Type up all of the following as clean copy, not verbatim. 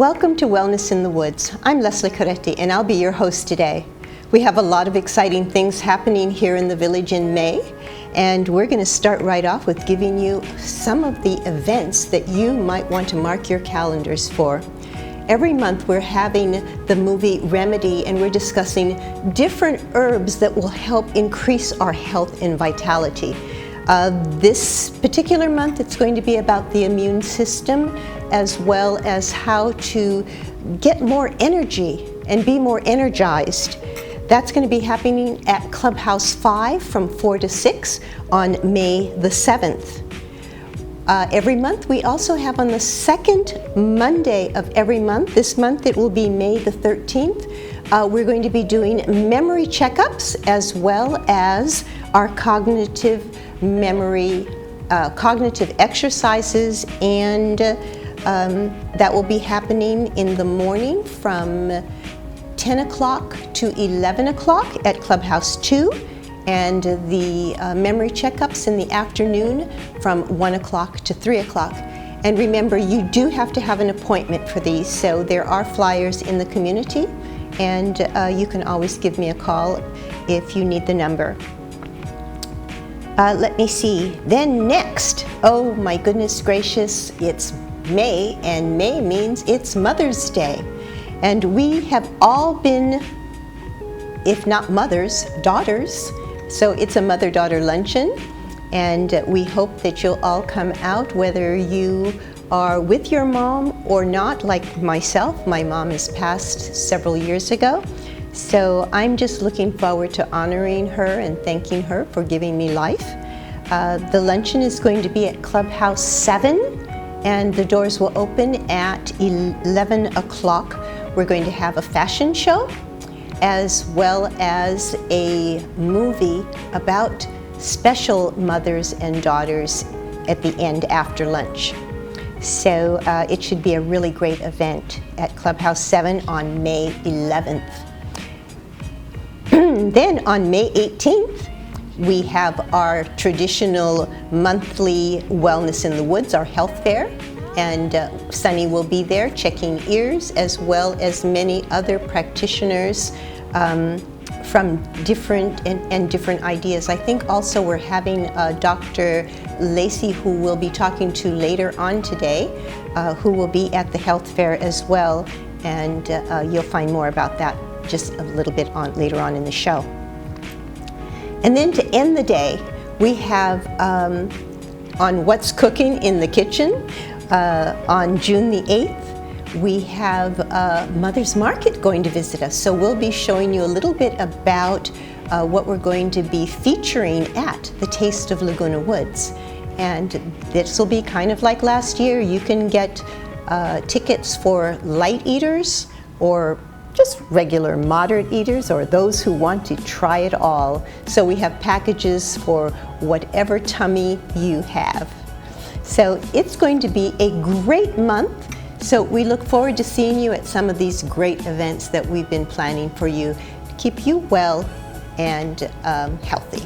Welcome to Wellness in the Woods. I'm Leslie Coretti and I'll be your host today. We have a lot of exciting things happening here in the village in May, and we're going to start right off with giving you some of the events that you might want to mark your calendars for. Every month we're having the movie Remedy, and we're discussing different herbs that will help increase our health and vitality. This particular month it's going to be about the immune system, as well as how to get more energy and be more energized. That's going to be happening at Clubhouse 5 from 4 to 6 on May the 7th. Every month we also have on the second Monday of every month, this month it will be May the 13th, we're going to be doing memory checkups as well as our cognitive memory, cognitive exercises, and that will be happening in the morning from 10 o'clock to 11 o'clock at Clubhouse 2, and the memory checkups in the afternoon from 1 o'clock to 3 o'clock. And remember, you do have to have an appointment for these, so there are flyers in the community, and you can always give me a call if you need the number. Let me see. Then next, oh my goodness gracious, it's May, and May means it's Mother's Day. And we have all been, if not mothers, daughters. So it's a mother-daughter luncheon, and we hope that you'll all come out, whether you are with your mom or not, like myself. My mom has passed several years ago. So I'm just looking forward to honoring her and thanking her for giving me life. The luncheon is going to be at Clubhouse 7, and the doors will open at 11 o'clock. We're going to have a fashion show, as well as a movie about special mothers and daughters at the end after lunch. So it should be a really great event at Clubhouse 7 on May 11th. Then on May 18th, we have our traditional monthly Wellness in the Woods, our health fair, and Sunny will be there checking ears, as well as many other practitioners from different and different ideas. I think also we're having Dr. Lacey, who we'll be talking to later on today, who will be at the health fair as well, and you'll find more about that just a little bit later on in the show. And then to end the day, we have on What's Cooking in the Kitchen on June the 8th, we have Mother's Market going to visit us. So we'll be showing you a little bit about what we're going to be featuring at the Taste of Laguna Woods. And this will be kind of like last year. You can get tickets for light eaters, or just regular moderate eaters, or those who want to try it all. So we have packages for whatever tummy you have. So it's going to be a great month. So we look forward to seeing you at some of these great events that we've been planning for you to keep you well and healthy.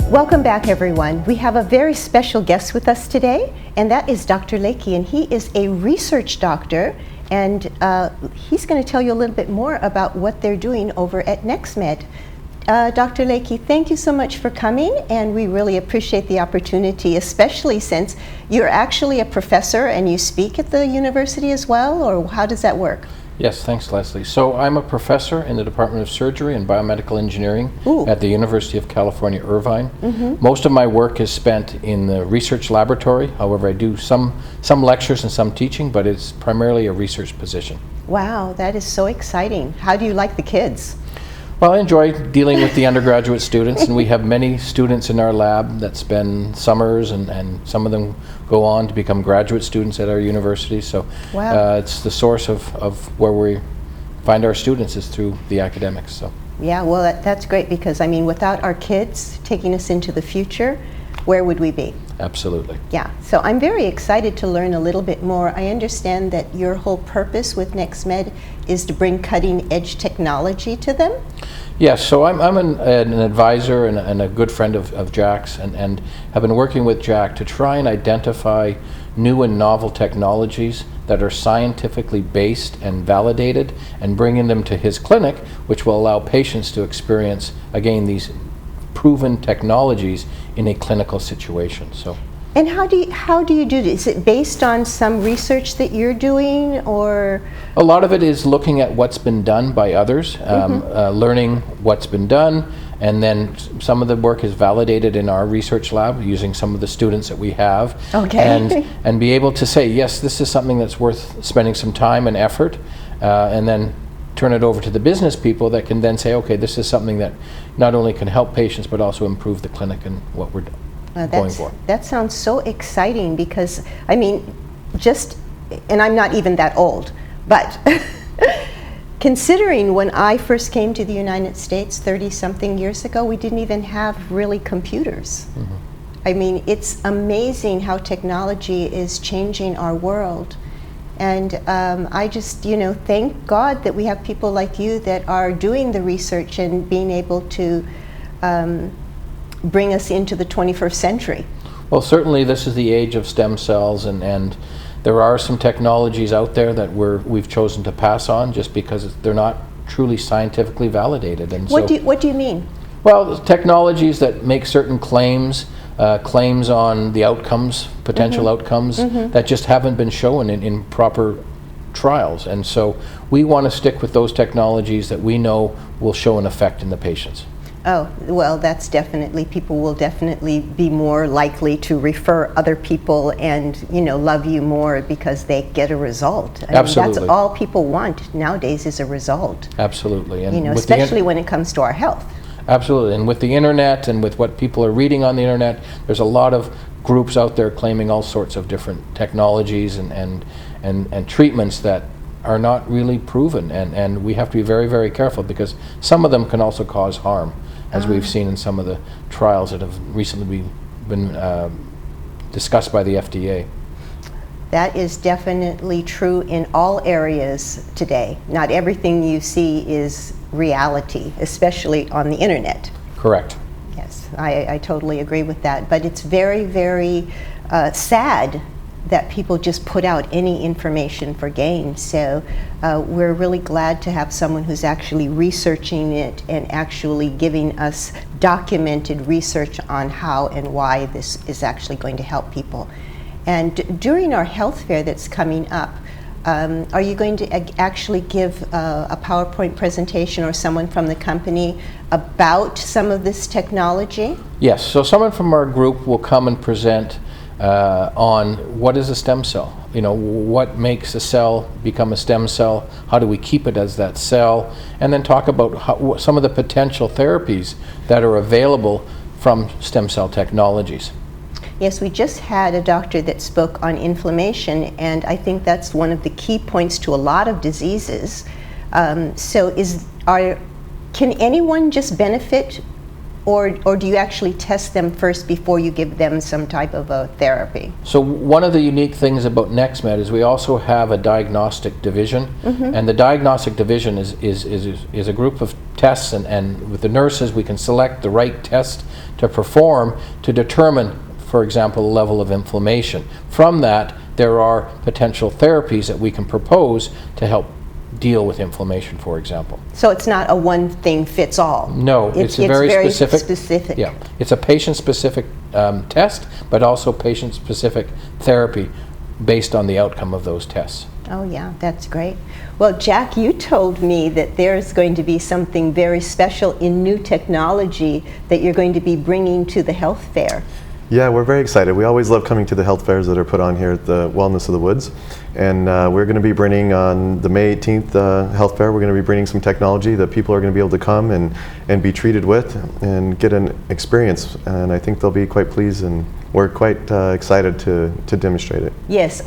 Welcome back, everyone. We have a very special guest with us today, and that is Dr. Lakey, and he is a research doctor, and he's going to tell you a little bit more about what they're doing over at NextMed. Dr. Lakey, thank you so much for coming, and we really appreciate the opportunity, especially since you're actually a professor and you speak at the university as well, or how does that work? Yes, thanks, Leslie. So I'm a professor in the Department of Surgery and Biomedical Engineering at the University of California, Irvine. Most of my work is spent in the research laboratory. However, I do some lectures and some teaching, but it's primarily a research position. Wow, that is so exciting. How do you like the kids? Well, I enjoy dealing with the undergraduate students, and we have many students in our lab that spend summers, and some of them go on to become graduate students at our university. So wow. It's the source of where we find our students is through the academics. So yeah, well, that's great, because I mean, without our kids taking us into the future, where would we be? Absolutely. Yeah, so I'm very excited to learn a little bit more. I understand that your whole purpose with NextMed is to bring cutting-edge technology to them? Yes, so I'm an advisor and a good friend of Jack's, and have been working with Jack to try and identify new and novel technologies that are scientifically based and validated, and bringing them to his clinic, which will allow patients to experience, again, these proven technologies in a clinical situation. So. And how do you do this? Is it based on some research that you're doing, or? A lot of it is looking at what's been done by others, learning what's been done, and then some of the work is validated in our research lab using some of the students that we have. Okay. And be able to say, yes, this is something that's worth spending some time and effort, and then turn it over to the business people that can then say, okay, this is something that not only can help patients but also improve the clinic and what we're going for. That sounds so exciting, because I mean, and I'm not even that old, but considering when I first came to the United States 30-something years ago, we didn't even have really computers. Mm-hmm. I mean, it's amazing how technology is changing our world. And I just, thank God that we have people like you that are doing the research and being able to bring us into the 21st century. Well, certainly this is the age of stem cells, and there are some technologies out there that we've chosen to pass on just because they're not truly scientifically validated. And what do you mean? Well, technologies that make certain claims on the outcomes, potential outcomes, that just haven't been shown in proper trials. And so we want to stick with those technologies that we know will show an effect in the patients. Oh, well, that's definitely, people will definitely be more likely to refer other people and, love you more because they get a result. I Absolutely. mean, that's all people want nowadays, is a result. Absolutely. And especially when it comes to our health. Absolutely. And with the internet and with what people are reading on the internet, there's a lot of groups out there claiming all sorts of different technologies and treatments that are not really proven. And we have to be very, very careful, because some of them can also cause harm, as we've seen in some of the trials that have recently been discussed by the FDA. That is definitely true in all areas today. Not everything you see is reality, especially on the internet. Correct. Yes, I totally agree with that. But it's very, very sad that people just put out any information for gain. So we're really glad to have someone who's actually researching it and actually giving us documented research on how and why this is actually going to help people. And during our health fair that's coming up, are you going to actually give a PowerPoint presentation, or someone from the company, about some of this technology? Yes, so someone from our group will come and present on what is a stem cell. What makes a cell become a stem cell? How do we keep it as that cell? And then talk about some of the potential therapies that are available from stem cell technologies. Yes, we just had a doctor that spoke on inflammation, and I think that's one of the key points to a lot of diseases. Can anyone just benefit, or do you actually test them first before you give them some type of a therapy? So one of the unique things about NextMed is we also have a diagnostic division, and the diagnostic division is a group of tests, and with the nurses we can select the right test to perform to determine, for example, the level of inflammation. From that, there are potential therapies that we can propose to help deal with inflammation, for example. So it's not a one thing fits all. No, it's a very specific. Yeah, it's a patient-specific test, but also patient-specific therapy based on the outcome of those tests. Oh yeah, that's great. Well, Jack, you told me that there's going to be something very special in new technology that you're going to be bringing to the health fair. Yeah, we're very excited. We always love coming to the health fairs that are put on here at the Wellness of the Woods. And we're going to be bringing on the May 18th health fair, we're going to be bringing some technology that people are going to be able to come and be treated with and get an experience. And I think they'll be quite pleased, and we're quite excited to demonstrate it. Yes,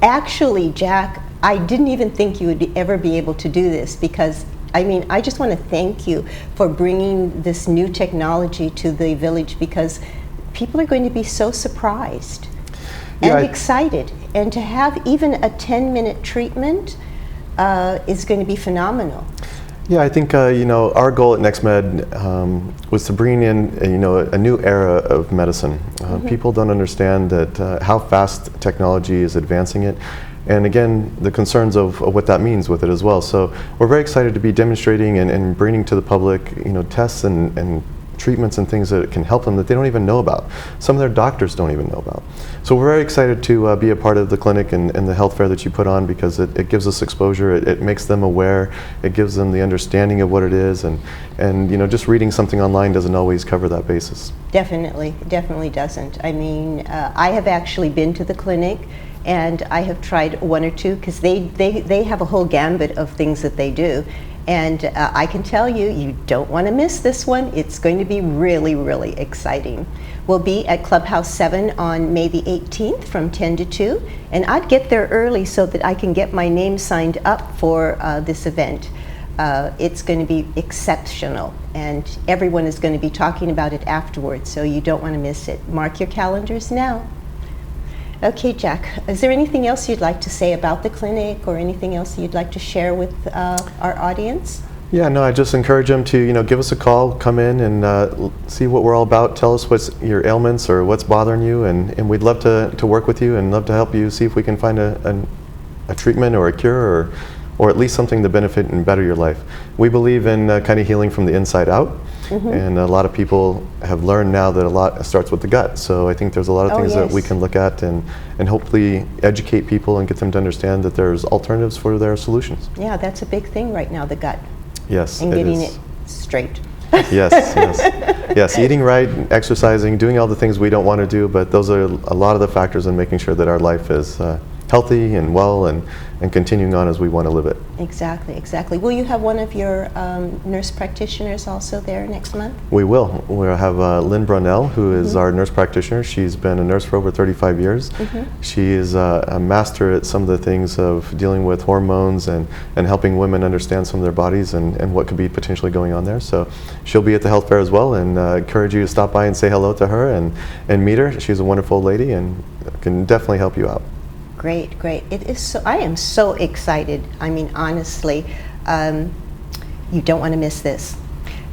actually, Jack, I didn't even think you would ever be able to do this, because I just want to thank you for bringing this new technology to the village, because people are going to be so surprised Yeah, and excited. And to have even a 10-minute treatment is going to be phenomenal. Yeah, I think our goal at NextMed was to bring in a new era of medicine. People don't understand that how fast technology is advancing it, and again the concerns of what that means with it as well. So we're very excited to be demonstrating and bringing to the public tests and treatments and things that can help them that they don't even know about. Some of their doctors don't even know about. So we're very excited to be a part of the clinic and the health fair that you put on, because it gives us exposure, it makes them aware, it gives them the understanding of what it is, and just reading something online doesn't always cover that basis. Definitely doesn't. I mean, I have actually been to the clinic, and I have tried one or two, because they have a whole gambit of things that they do. And I can tell you, you don't want to miss this one. It's going to be really, really exciting. We'll be at Clubhouse 7 on May the 18th from 10 to 2. And I'd get there early so that I can get my name signed up for this event. It's going to be exceptional, and everyone is going to be talking about it afterwards, so you don't want to miss it. Mark your calendars now. Okay, Jack, is there anything else you'd like to say about the clinic, or anything else you'd like to share with our audience? Yeah, no, I just encourage them to give us a call, come in and see what we're all about. Tell us what's your ailments or what's bothering you, and we'd love to work with you and love to help you see if we can find a treatment or a cure, or at least something to benefit and better your life. We believe in kind of healing from the inside out. And a lot of people have learned now that a lot starts with the gut. So I think there's a lot of things that we can look at and hopefully educate people and get them to understand that there's alternatives for their solutions. Yeah, that's a big thing right now, the gut. Yes, and getting it straight. Yes, eating right, exercising, doing all the things we don't want to do, but those are a lot of the factors in making sure that our life is healthy and well and continuing on as we want to live it. Exactly. Will you have one of your nurse practitioners also there next month? We will. We'll have Lynn Brunell, who is our nurse practitioner. She's been a nurse for over 35 years. She is a master at some of the things of dealing with hormones and helping women understand some of their bodies and what could be potentially going on there. So she'll be at the health fair as well, and encourage you to stop by and say hello to her and meet her. She's a wonderful lady and can definitely help you out. Great. It is so. I am so excited. I mean, honestly, you don't want to miss this.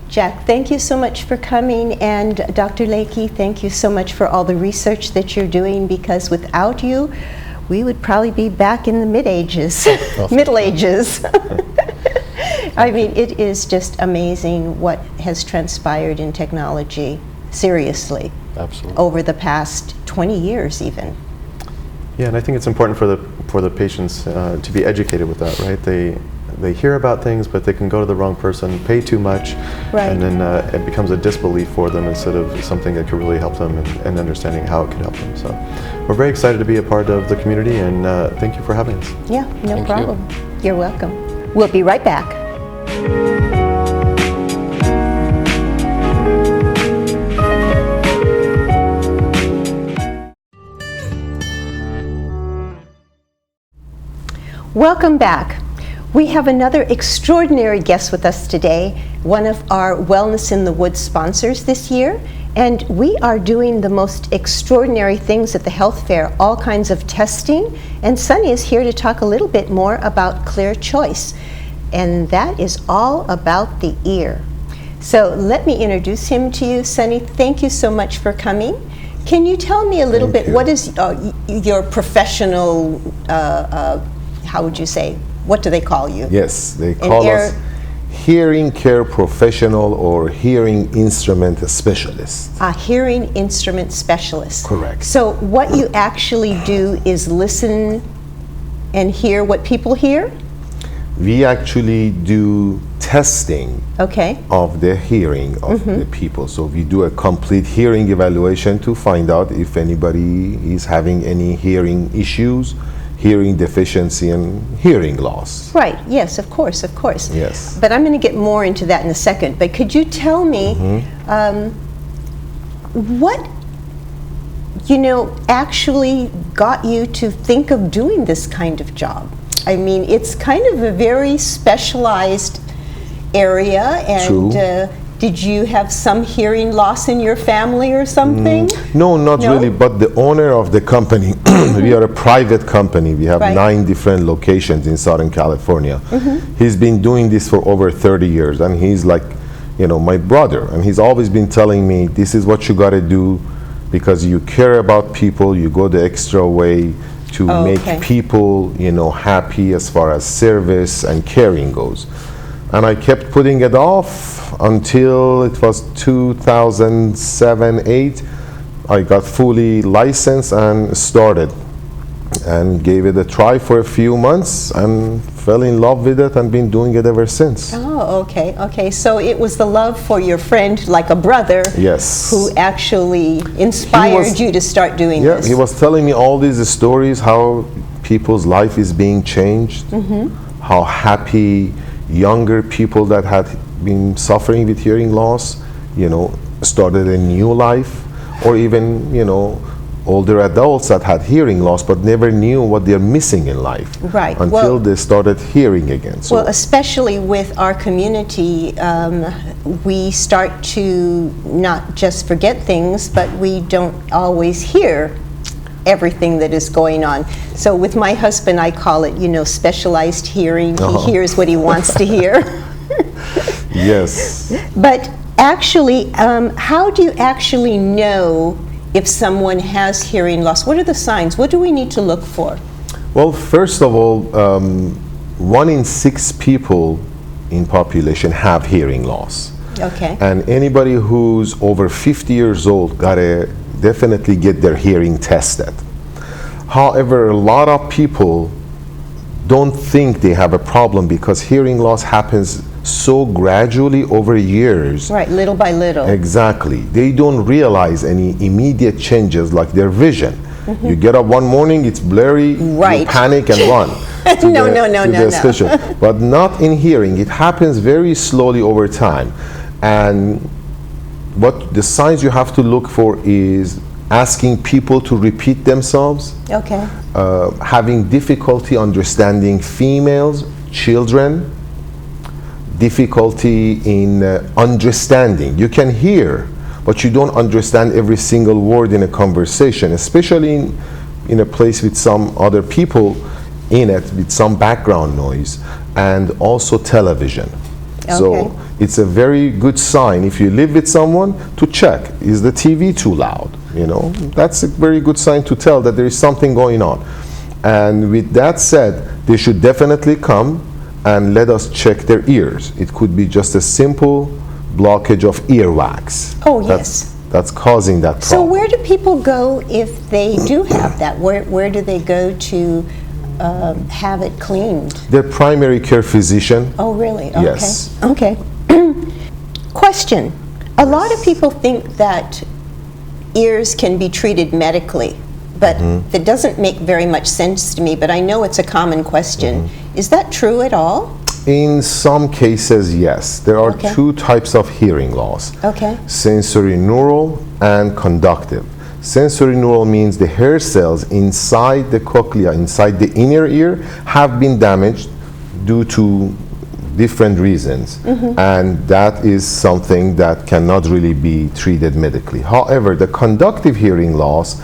Jack, thank you so much for coming, and Dr. Lakey, thank you so much for all the research that you're doing, because without you, we would probably be back in the Middle Ages. I mean, it is just amazing what has transpired in technology, seriously. Absolutely. Over the past 20 years even. Yeah, and I think it's important for the patients to be educated with that, right? They hear about things, but they can go to the wrong person, pay too much, and then it becomes a disbelief for them instead of something that could really help them and understanding how it could help them. So we're very excited to be a part of the community, and thank you for having us. Yeah, no problem. You're welcome. We'll be right back. Welcome back. We have another extraordinary guest with us today, one of our Wellness in the Woods sponsors this year, and we are doing the most extraordinary things at the health fair, all kinds of testing, and Sunny is here to talk a little bit more about Clear Choice, and that is all about the ear. So let me introduce him to you. Sunny, thank you so much for coming. Can you tell me a little bit, what is your professional how would you say? What do they call you? Yes, they call us hearing care professional or hearing instrument specialist. A hearing instrument specialist. Correct. So what you actually do is listen and hear what people hear? We actually do testing of the hearing of the people. So we do a complete hearing evaluation to find out if anybody is having any hearing issues, hearing deficiency, and hearing loss. Right, yes, of course. Yes. But I'm going to get more into that in a second. But could you tell me what, actually got you to think of doing this kind of job? I mean, it's kind of a very specialized area, and Did you have some hearing loss in your family or something? No, not really, but the owner of the company, we are a private company. We have 9 different locations in Southern California. He's been doing this for over 30 years, and he's like, you know, my brother, and he's always been telling me, this is what you got to do because you care about people, you go the extra way to make people, you know, happy as far as service and caring goes. And I kept putting it off until it was 2007-8. I got fully licensed and started and gave it a try for a few months and fell in love with it and been doing it ever since. Oh, okay, okay. So it was the love for your friend, like a brother, yes, who actually inspired you to start doing this. Yeah, he was telling me all these stories, how people's life is being changed, how happy younger people that had been suffering with hearing loss, you know, started a new life, or even, you know, older adults that had hearing loss but never knew what they're missing in life. Right. Until they started hearing again. So well, especially with our community, we start to not just forget things, but we don't always hear everything that is going on. So with my husband, I call it, you know, specialized hearing. He hears what he wants to hear. Yes. But actually, how do you actually know if someone has hearing loss? What are the signs? What do we need to look for? Well, first of all, 1 in 6 people in population have hearing loss. Okay. And anybody who's over 50 years old gotta definitely get their hearing tested. However, a lot of people don't think they have a problem because hearing loss happens so gradually over years. Right, little by little. Exactly. They don't realize any immediate changes like their vision. You get up one morning, it's blurry, you panic and run. No. But not in hearing. It happens very slowly over time. And what the signs you have to look for is asking people to repeat themselves. Okay. Having difficulty understanding females, children, difficulty in understanding. You can hear, but you don't understand every single word in a conversation, especially in a place with some other people in it, with some background noise, and also television. Okay. So it's a very good sign if you live with someone to check, is the TV too loud? You know, that's a very good sign to tell that there is something going on. And with that said, they should definitely come and let us check their ears. It could be just a simple blockage of earwax. Oh, yes. That's causing that problem. So where do people go if they do have that? Where do they go to have it cleaned? Their primary care physician. Oh, really? Okay. Yes. Okay. Question. A lot of people think that ears can be treated medically, but that doesn't make very much sense to me, but I know it's a common question. Is that true at all? In some cases, yes. There are 2 types of hearing loss. Okay. Sensory neural and conductive. Sensory neural means the hair cells inside the cochlea, inside the inner ear, have been damaged due to different reasons. And that is something that cannot really be treated medically. However, the conductive hearing loss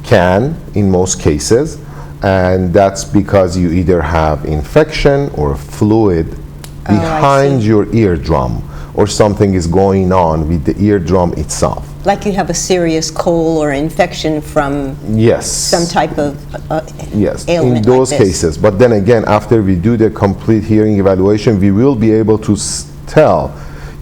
can, in most cases, and that's because you either have infection or fluid behind your eardrum, or something is going on with the eardrum itself. Like you have a serious cold or infection from some type of ailment in those like this. cases. But then again, after we do the complete hearing evaluation, we will be able to tell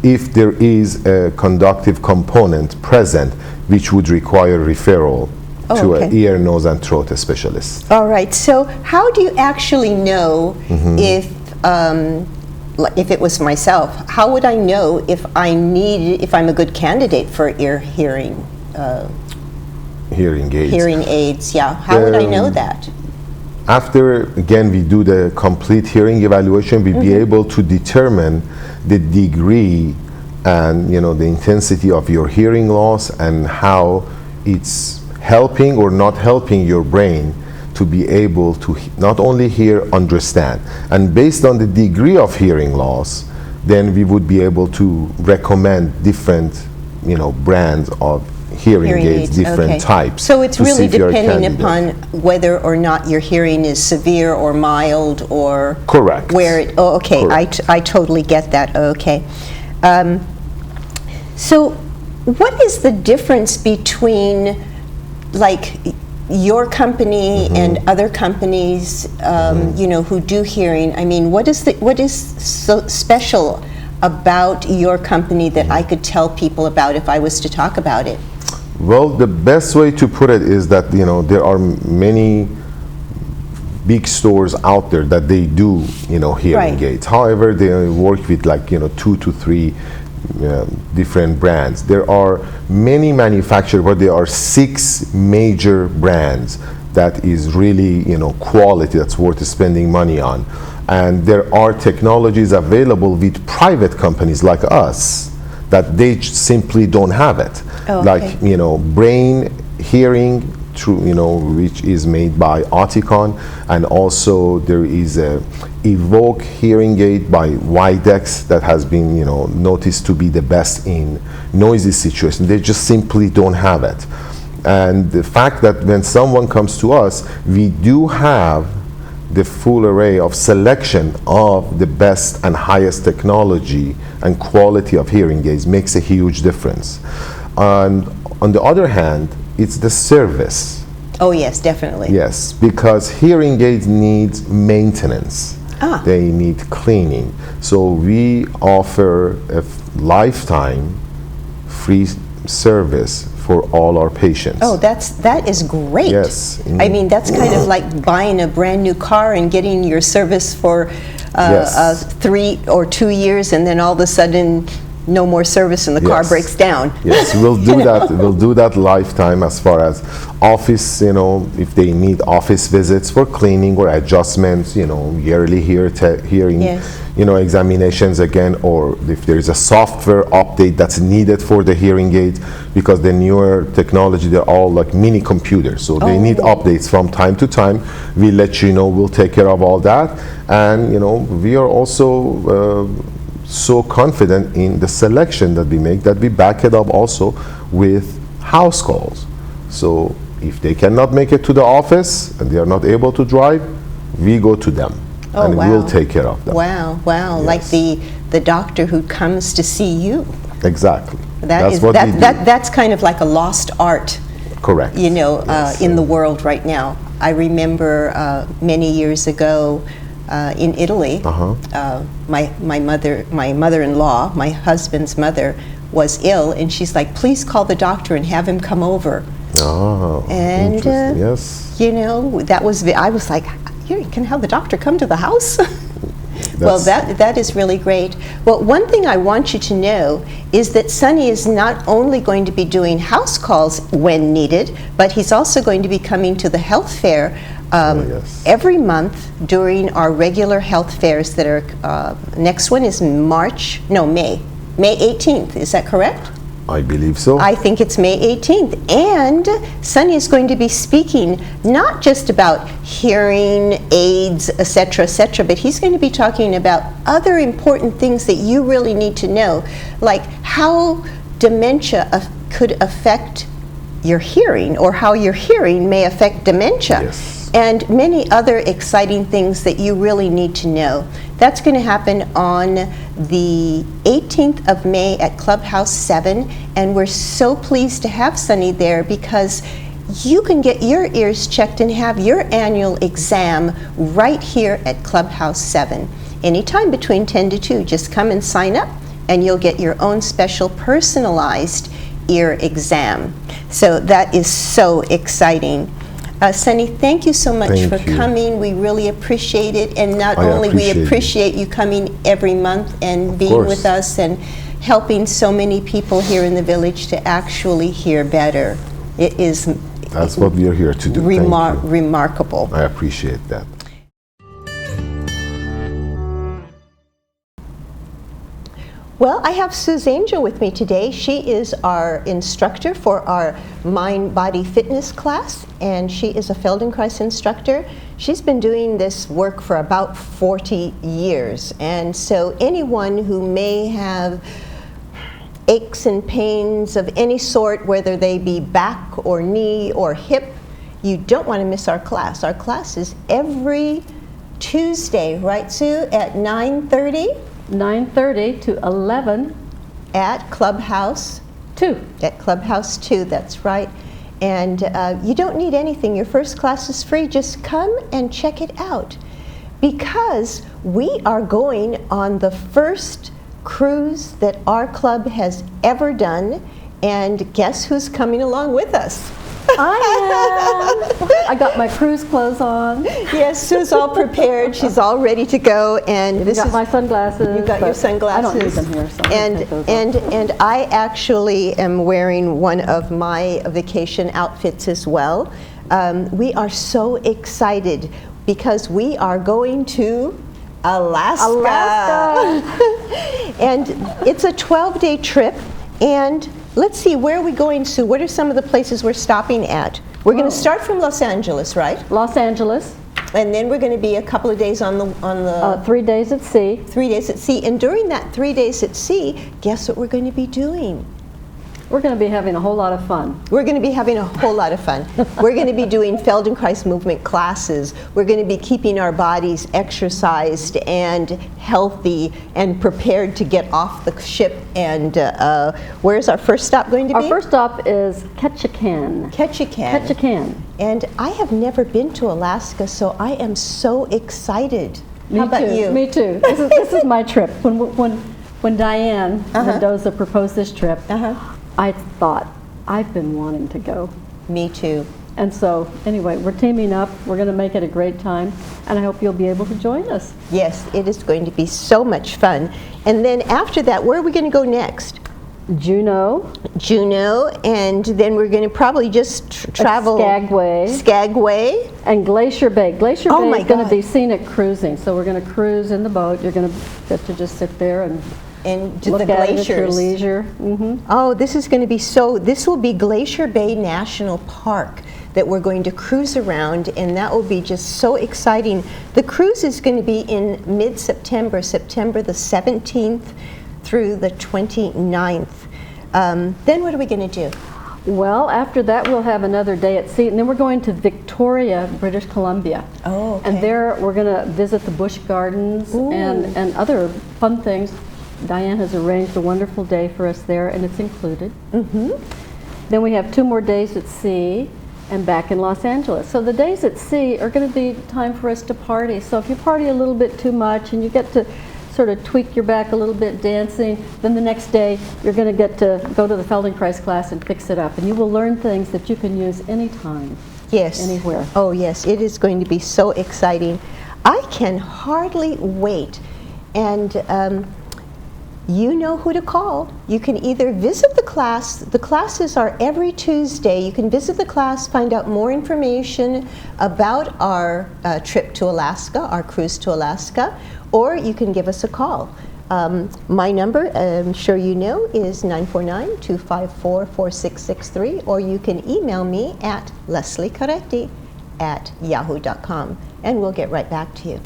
if there is a conductive component present, which would require referral to an ear, nose, and throat specialist. All right. So how do you actually know if it was myself? How would I know if I'm a good candidate for hearing aids? Hearing aids, yeah. How would I know that? After, again, we do the complete hearing evaluation, we'll be able to determine the degree and, you know, the intensity of your hearing loss and how it's helping or not helping your brain to be able to not only hear, understand. And based on the degree of hearing loss, then we would be able to recommend different, brands of hearing aids, different types. So it's really depending upon whether or not your hearing is severe or mild or correct. Where it, I totally get that. Okay. So what is the difference between like your company and other companies, who do hearing? I mean, what is so special about your company that I could tell people about if I was to talk about it? Well, the best way to put it is that, there are many big stores out there that they do, hearing aids. However, they work with like, 2 to 3 different brands. There are many manufacturers, but there are 6 major brands that is really, quality that's worth spending money on. And there are technologies available with private companies like us that they simply don't have it. Like, brain hearing through, which is made by Oticon, and also there is a Evoke hearing aid by Widex that has been, noticed to be the best in noisy situations. They just simply don't have it. And the fact that when someone comes to us, we do have the full array of selection of the best and highest technology and quality of hearing aids makes a huge difference. And on the other hand, it's the service. Oh yes, definitely. Yes, because hearing aids need maintenance. They need cleaning. So we offer a lifetime free service for all our patients. Oh, that is great. Yes. I mean, that's kind of like buying a brand new car and getting your service for 3 or 2 years, and then all of a sudden no more service and the car breaks down. Yes, we'll do that. We'll do that lifetime as far as office, if they need office visits for cleaning or adjustments, yearly hearing, examinations again, or if there is a software update that's needed for the hearing aid, because the newer technology, they're all like mini computers, so they need updates from time to time. We let you know, we'll take care of all that. And we are also so confident in the selection that we make that we back it up also with house calls. So if they cannot make it to the office and they are not able to drive, we go to them and we'll take care of them. Wow. Yes. Like the doctor who comes to see you. Exactly. That's kind of like a lost art. Correct. In the world right now. I remember many years ago in Italy, my mother-in-law, my husband's mother, was ill, and she's like, please call the doctor and have him come over. And yes, that was, I was like, you can have the doctor come to the house? Well, that is really great. Well, one thing I want you to know is that Sonny is not only going to be doing house calls when needed, but he's also going to be coming to the health fair every month during our regular health fairs that are, next one is May 18th, is that correct? I believe so. I think it's May 18th. And Sonny is going to be speaking not just about hearing aids, etc., but he's going to be talking about other important things that you really need to know, like how dementia could affect your hearing, or how your hearing may affect dementia. Yes. And many other exciting things that you really need to know. That's going to happen on the 18th of May at Clubhouse 7, and we're so pleased to have Sonny there because you can get your ears checked and have your annual exam right here at Clubhouse 7. Anytime between 10 to 2, just come and sign up and you'll get your own special personalized ear exam. So that is so exciting. Sonny, thank you so much for coming. We really appreciate it. And not only we appreciate you coming every month and being with us and helping so many people here in the village to actually hear better. It is That's what we are here to do. Remarkable. I appreciate that. Well, I have Suze Angel with me today. She is our instructor for our mind-body fitness class, and she is a Feldenkrais instructor. She's been doing this work for about 40 years, and so anyone who may have aches and pains of any sort, whether they be back or knee or hip, you don't want to miss our class. Our class is every Tuesday, right, Sue, at 9:30? 9:30 to 11 at Clubhouse 2. At Clubhouse 2, that's right. And you don't need anything. Your first class is free. Just come and check it out, because we are going on the first cruise that our club has ever done. And guess who's coming along with us? I am. I got my cruise clothes on. Yes, Sue's all prepared. She's all ready to go. And this got is my sunglasses. You got your sunglasses. I don't need them here, so I'm gonna take those off. And I actually am wearing one of my vacation outfits as well. We are so excited because we are going to Alaska. And it's a 12-day trip. And let's see, where are we going, Sue? What are some of the places we're stopping at? We're going to start from Los Angeles, right? Los Angeles. And then we're going to be a couple of days on the 3 days at sea. 3 days at sea. And during that 3 days at sea, guess what we're going to be doing? We're going to be having a whole lot of fun. We're going to be having a whole lot of fun. We're going to be doing Feldenkrais movement classes. We're going to be keeping our bodies exercised and healthy and prepared to get off the ship. And where's our first stop going to be? Our first stop is Ketchikan. Ketchikan. Ketchikan. And I have never been to Alaska, so I am so excited. How about you? Me too. This is my trip. When Diane Mendoza proposed this trip, I thought, I've been wanting to go. Me too. And so, anyway, we're teaming up. We're going to make it a great time, and I hope you'll be able to join us. Yes, it is going to be so much fun. And then after that, where are we going to go next? Juneau, and then we're going to probably just travel Skagway, and Glacier Bay. Glacier Bay is going to be scenic cruising, so we're going to cruise in the boat. You're going to get to just sit there and look at glaciers. It at your leisure. Oh, this is going to be this will be Glacier Bay National Park that we're going to cruise around, and that will be just so exciting. The cruise is going to be in mid-September, September the 17th through the 29th. Then what are we going to do? Well, after that we'll have another day at sea, and then we're going to Victoria, British Columbia. Oh, okay. And there we're going to visit the Busch Gardens and other fun things. Diane has arranged a wonderful day for us there, and it's included. Then we have 2 more days at sea and back in Los Angeles. So the days at sea are going to be time for us to party. So if you party a little bit too much and you get to sort of tweak your back a little bit dancing, then the next day you're going to get to go to the Feldenkrais class and fix it up. And you will learn things that you can use anytime, anywhere. Oh yes, it is going to be so exciting. I can hardly wait. And you know who to call. You can either visit the class. The classes are every Tuesday. You can visit the class, find out more information about our trip to Alaska, our cruise to Alaska, or you can give us a call. My number, I'm sure you know, is 949-254-4663, or you can email me at lesliecaretti@yahoo.com, and we'll get right back to you.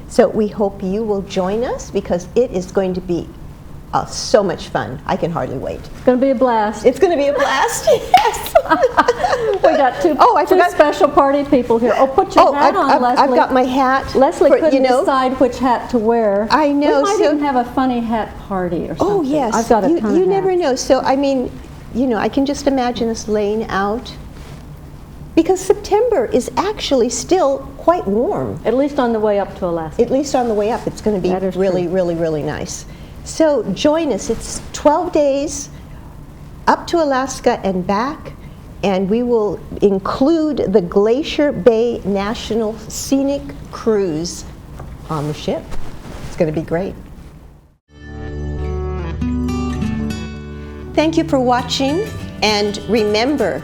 So we hope you will join us, because it is going to be so much fun. I can hardly wait. It's going to be a blast. It's going to be a blast. Yes. We got two special party people here. Oh, put your hat on, Leslie. I've got my hat. Leslie couldn't decide which hat to wear. I know. We might even have a funny hat party or something. Oh yes. I've got a ton of You hats. never know. So I mean, I can just imagine us laying out. Because September is actually still quite warm. At least on the way up to Alaska. At least on the way up. It's going to be really, really, really nice. So join us. It's 12 days up to Alaska and back, and we will include the Glacier Bay National Scenic Cruise on the ship. It's going to be great. Thank you for watching, and remember,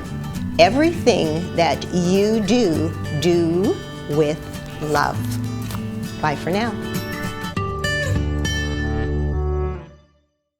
everything that you do, do with love. Bye for now.